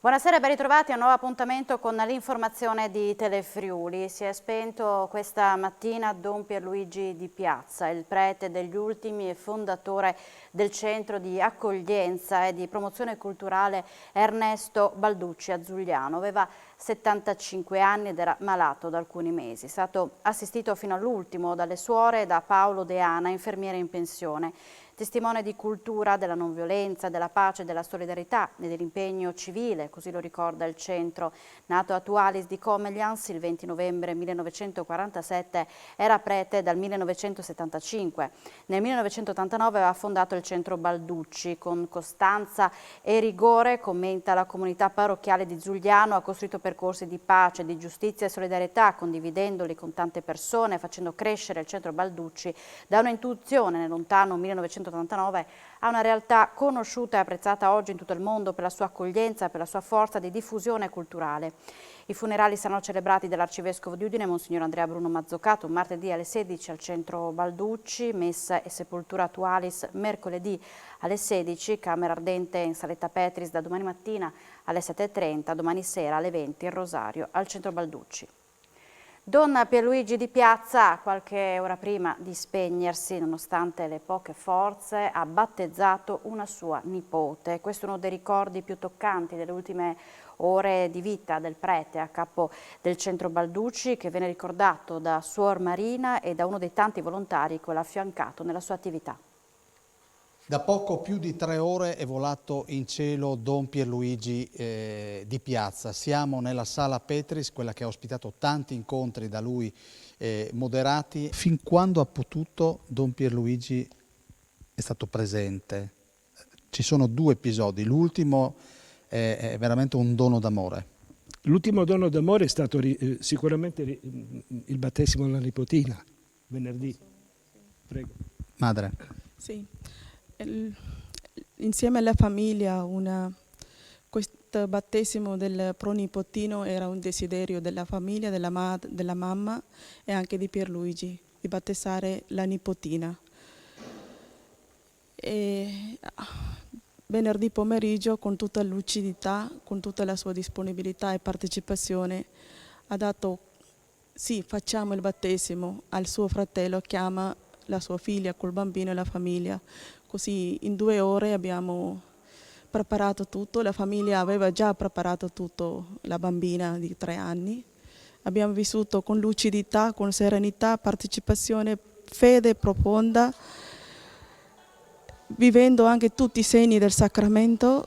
Buonasera e ben ritrovati a un nuovo appuntamento con l'informazione di Telefriuli. Si è spento questa mattina Don Pierluigi Di Piazza, il prete degli ultimi e fondatore del centro di accoglienza e di promozione culturale Ernesto Balducci a Giugliano. Aveva 75 anni ed era malato da alcuni mesi. È stato assistito fino all'ultimo dalle suore da Paolo De Ana, infermiere in pensione. Testimone di cultura, della non violenza, della pace, della solidarietà e dell'impegno civile, così lo ricorda il centro. Nato a Tualis di Comelians il 20 novembre 1947, era prete dal 1975. Nel 1989 aveva fondato il centro Balducci. Con costanza e rigore, commenta la comunità parrocchiale di Giugliano, ha costruito percorsi di pace, di giustizia e solidarietà, condividendoli con tante persone, facendo crescere il centro Balducci da un'intuizione nel lontano 1989 a una realtà conosciuta e apprezzata oggi in tutto il mondo per la sua accoglienza e per la sua forza di diffusione culturale. I funerali saranno celebrati dall'arcivescovo di Udine, Monsignor Andrea Bruno Mazzocato, martedì alle 16 al centro Balducci, messa e sepoltura a Tualis mercoledì alle 16, camera ardente in Saletta Petris da domani mattina alle 7:30, domani sera alle 20 il rosario al centro Balducci. Don Pierluigi Di Piazza, qualche ora prima di spegnersi, nonostante le poche forze, ha battezzato una sua nipote. Questo è uno dei ricordi più toccanti delle ultime ore di vita del prete a capo del centro Balducci, che viene ricordato da Suor Marina e da uno dei tanti volontari che l'ha affiancato nella sua attività. Da poco più di 3 ore è volato in cielo Don Pierluigi Di Piazza. Siamo nella sala Petris, quella che ha ospitato tanti incontri da lui moderati. Fin quando ha potuto Don Pierluigi è stato presente. Ci sono 2 episodi, l'ultimo è veramente un dono d'amore. L'ultimo dono d'amore è stato sicuramente il battesimo della nipotina, venerdì. Prego. Madre. Sì. Insieme alla famiglia questo battesimo del pronipotino era un desiderio della famiglia, della mamma e anche di Pierluigi di battezzare la nipotina. E venerdì pomeriggio, con tutta lucidità, con tutta la sua disponibilità e partecipazione, ha dato sì, facciamo il battesimo al suo fratello, chiama la sua figlia col bambino e la famiglia. Così in 2 ore abbiamo preparato tutto, la famiglia aveva già preparato tutto, la bambina di 3 anni. Abbiamo vissuto con lucidità, con serenità, partecipazione, fede profonda, vivendo anche tutti i segni del sacramento,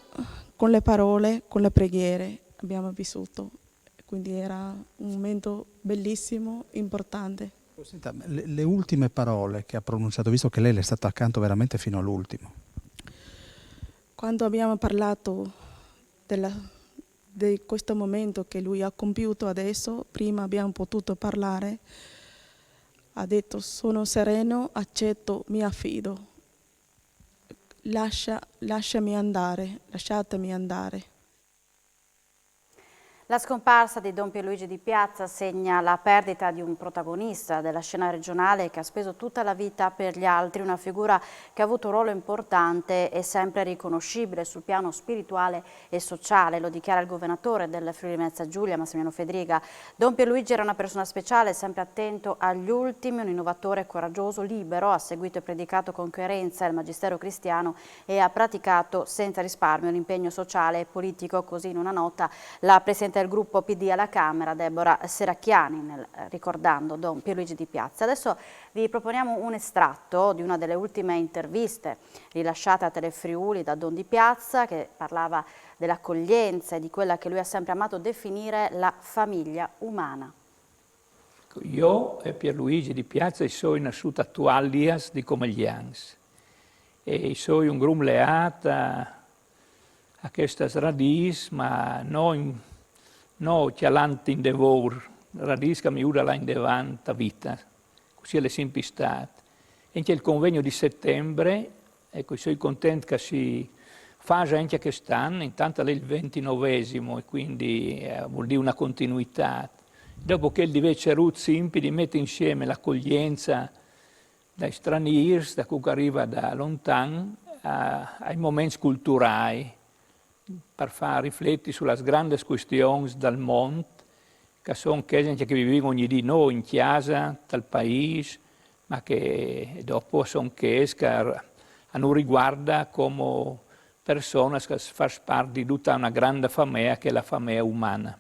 con le parole, con le preghiere abbiamo vissuto. Quindi era un momento bellissimo, importante. Senta, le ultime parole che ha pronunciato, visto che lei le è stata accanto veramente fino all'ultimo. Quando abbiamo parlato di questo momento che lui ha compiuto adesso, prima abbiamo potuto parlare, ha detto: sono sereno, accetto, mi affido, lasciami andare, lasciatemi andare. La scomparsa di Don Pierluigi Di Piazza segna la perdita di un protagonista della scena regionale che ha speso tutta la vita per gli altri, una figura che ha avuto un ruolo importante e sempre riconoscibile sul piano spirituale e sociale, lo dichiara il governatore del Friuli Venezia Giulia, Massimiliano Fedriga. Don Pierluigi era una persona speciale, sempre attento agli ultimi, un innovatore coraggioso, libero, ha seguito e predicato con coerenza il magistero cristiano e ha praticato senza risparmio l'impegno sociale e politico, così in una nota la Presidente del gruppo PD alla Camera, Deborah Seracchiani, ricordando Don Pierluigi Di Piazza. Adesso vi proponiamo un estratto di una delle ultime interviste rilasciate a Telefriuli da Don Di Piazza, che parlava dell'accoglienza e di quella che lui ha sempre amato definire la famiglia umana. Io e Pierluigi Di Piazza sono nasciuto a Tuallias di Comeglians e sono un grum leata a questa radis, ma non chialanti in devor, radis che mi ura là in devanta vita, così è sempre stato. E anche il convegno di settembre, ecco, sono contento che si faccia anche quest'anno, intanto è il 29esimo e quindi vuol dire una continuità. Dopo che il divece Ruzzi di mettere insieme l'accoglienza dai stranieri, da cui arriva da lontano, ai momenti culturali, per far riflettere sulle grandi questioni del mondo, che sono cose che viviamo ogni giorno noi in chiesa, del paese, ma che dopo sono cose che non riguarda come persone che fanno parte di tutta una grande famiglia che è la famiglia umana.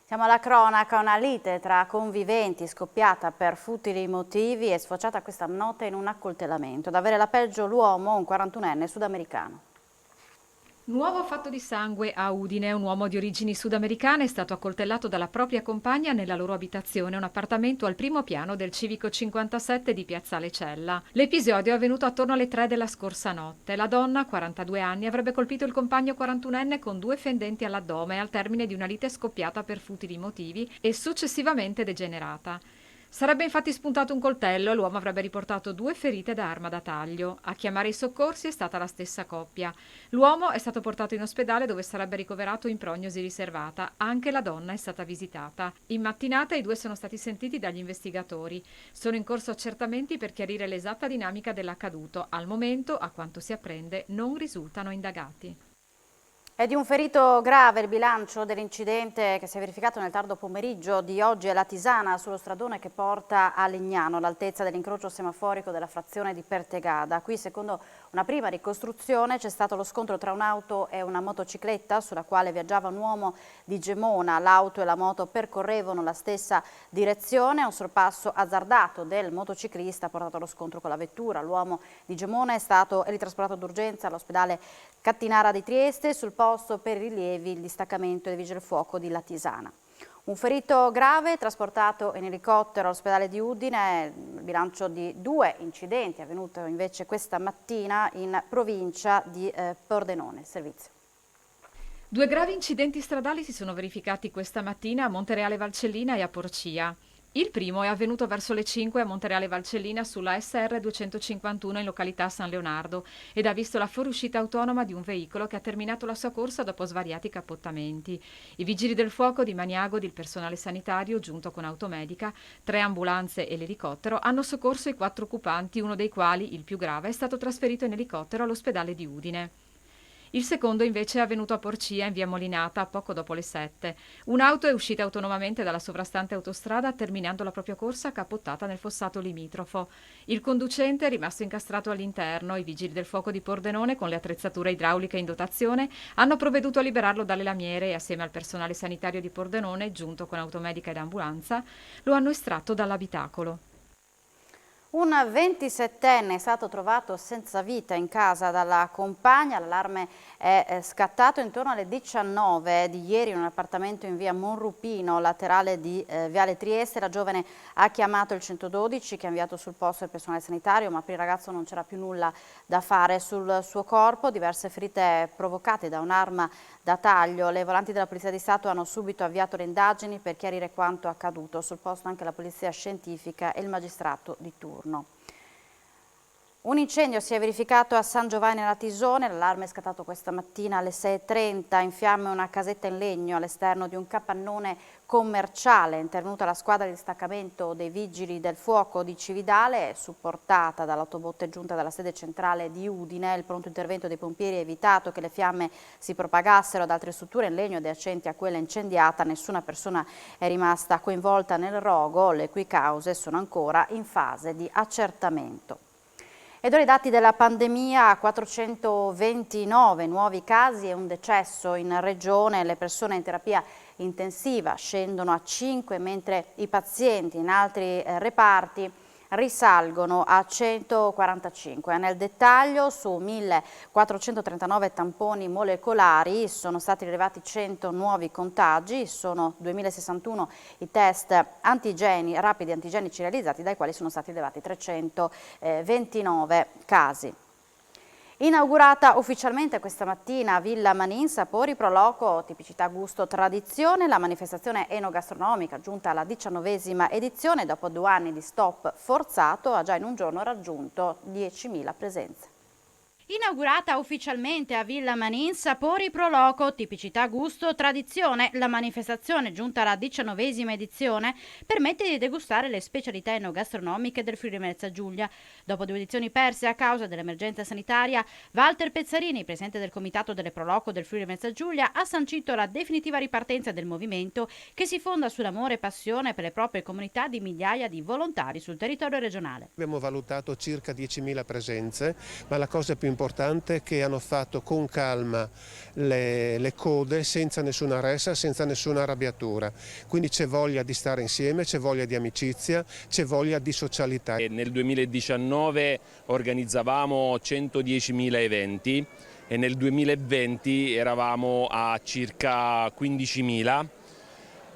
Siamo alla cronaca, una lite tra conviventi scoppiata per futili motivi è sfociata questa notte in un accoltellamento. Ad avere la peggio l'uomo, un 41enne sudamericano. Nuovo fatto di sangue a Udine. Un uomo di origini sudamericane è stato accoltellato dalla propria compagna nella loro abitazione, un appartamento al primo piano del civico 57 di Piazzale Cella. L'episodio è avvenuto attorno alle 3 della scorsa notte. La donna, 42 anni, avrebbe colpito il compagno 41enne con 2 fendenti all'addome al termine di una lite scoppiata per futili motivi e successivamente degenerata. Sarebbe infatti spuntato un coltello e l'uomo avrebbe riportato 2 ferite da arma da taglio. A chiamare i soccorsi è stata la stessa coppia. L'uomo è stato portato in ospedale dove sarebbe ricoverato in prognosi riservata. Anche la donna è stata visitata. In mattinata i 2 sono stati sentiti dagli investigatori. Sono in corso accertamenti per chiarire l'esatta dinamica dell'accaduto. Al momento, a quanto si apprende, non risultano indagati. È di un ferito grave il bilancio dell'incidente che si è verificato nel tardo pomeriggio di oggi a Latisana, sullo stradone che porta a Legnano, all'altezza dell'incrocio semaforico della frazione di Pertegada. Qui, secondo una prima ricostruzione, c'è stato lo scontro tra un'auto e una motocicletta sulla quale viaggiava un uomo di Gemona. L'auto e la moto percorrevano la stessa direzione. Un sorpasso azzardato del motociclista ha portato allo scontro con la vettura. L'uomo di Gemona è stato ritrasportato d'urgenza all'ospedale Cattinara di Trieste. Sul posto per i rilievi il distaccamento dei Vigili del Fuoco di Latisana. Un ferito grave trasportato in elicottero all'ospedale di Udine. Il bilancio di 2 incidenti è avvenuto invece questa mattina in provincia di Pordenone. Il servizio. 2 gravi incidenti stradali si sono verificati questa mattina a Montereale Valcellina e a Porcia. Il primo è avvenuto verso le 5 a Montereale Valcellina sulla SR 251 in località San Leonardo ed ha visto la fuoriuscita autonoma di un veicolo che ha terminato la sua corsa dopo svariati cappottamenti. I vigili del fuoco di Maniago ed il personale sanitario, giunto con automedica, 3 ambulanze e l'elicottero, hanno soccorso i 4 occupanti, uno dei quali, il più grave, è stato trasferito in elicottero all'ospedale di Udine. Il secondo invece è avvenuto a Porcia in via Molinata poco dopo le 7. Un'auto è uscita autonomamente dalla sovrastante autostrada terminando la propria corsa cappottata nel fossato limitrofo. Il conducente è rimasto incastrato all'interno. I vigili del fuoco di Pordenone, con le attrezzature idrauliche in dotazione, hanno provveduto a liberarlo dalle lamiere e assieme al personale sanitario di Pordenone, giunto con automedica ed ambulanza, lo hanno estratto dall'abitacolo. Un 27enne è stato trovato senza vita in casa dalla compagna. L'allarme è scattato intorno alle 19 di ieri in un appartamento in via Monrupino, laterale di Viale Trieste. La giovane ha chiamato il 112 che ha inviato sul posto il personale sanitario, ma per il ragazzo non c'era più nulla da fare. Sul suo corpo diverse ferite provocate da un'arma da taglio. Le volanti della Polizia di Stato hanno subito avviato le indagini per chiarire quanto accaduto. Sul posto anche la Polizia Scientifica e il magistrato di turno. Un incendio si è verificato a San Giovanni nella Tisone. L'allarme è scattato questa mattina alle 6:30. In fiamme una casetta in legno all'esterno di un capannone commerciale. È intervenuta la squadra di distaccamento dei Vigili del Fuoco di Cividale, supportata dall'autobotte giunta dalla sede centrale di Udine. Il pronto intervento dei pompieri ha evitato che le fiamme si propagassero ad altre strutture in legno adiacenti a quella incendiata. Nessuna persona è rimasta coinvolta nel rogo, le cui cause sono ancora in fase di accertamento. Ed ora i dati della pandemia: 429 nuovi casi e un decesso in regione. Le persone in terapia intensiva scendono a 5, mentre i pazienti in altri reparti risalgono a 145. Nel dettaglio, su 1439 tamponi molecolari sono stati rilevati 100 nuovi contagi, sono 2061 i test rapidi antigenici realizzati, dai quali sono stati rilevati 329 casi. Inaugurata ufficialmente questa mattina a Villa Manin, sapori pro loco, tipicità, gusto, tradizione, la manifestazione enogastronomica giunta alla 19ª edizione, dopo 2 anni di stop forzato, ha già in un giorno raggiunto 10.000 presenze. Inaugurata ufficialmente a Villa Manin Sapori Pro Loco, tipicità, gusto, tradizione, la manifestazione, giunta alla 19ª edizione, permette di degustare le specialità enogastronomiche del Friuli Venezia Giulia. Dopo 2 edizioni perse a causa dell'emergenza sanitaria, Walter Pezzarini, presidente del comitato delle Pro Loco del Friuli Venezia Giulia, ha sancito la definitiva ripartenza del movimento che si fonda sull'amore e passione per le proprie comunità di migliaia di volontari sul territorio regionale. Abbiamo valutato circa 10.000 presenze, ma la cosa più importante è che hanno fatto con calma le code, senza nessuna ressa, senza nessuna arrabbiatura. Quindi c'è voglia di stare insieme, c'è voglia di amicizia, c'è voglia di socialità. Nel 2019 organizzavamo 110.000 eventi e nel 2020 eravamo a circa 15.000.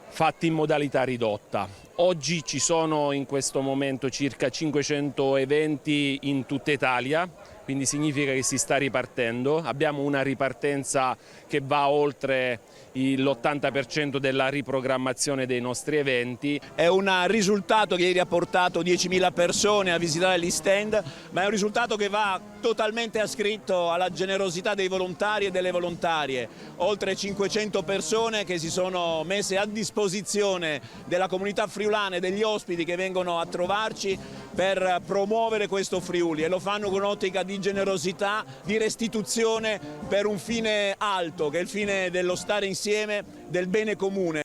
fatti in modalità ridotta. Oggi ci sono in questo momento circa 500 eventi in tutta Italia, quindi significa che si sta ripartendo. Abbiamo una ripartenza che va oltre l'80% della riprogrammazione dei nostri eventi. È un risultato che ieri ha portato 10.000 persone a visitare gli stand, ma è un risultato che va totalmente ascritto alla generosità dei volontari e delle volontarie. Oltre 500 persone che si sono messe a disposizione della comunità friulana e degli ospiti che vengono a trovarci per promuovere questo Friuli, e lo fanno con un'ottica di generosità, di restituzione per un fine alto, che è il fine dello stare insieme, del bene comune.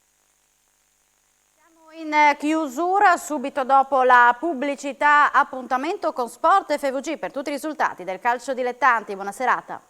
Siamo in chiusura, subito dopo la pubblicità, appuntamento con Sport FVG per tutti i risultati del calcio dilettanti. Buona serata.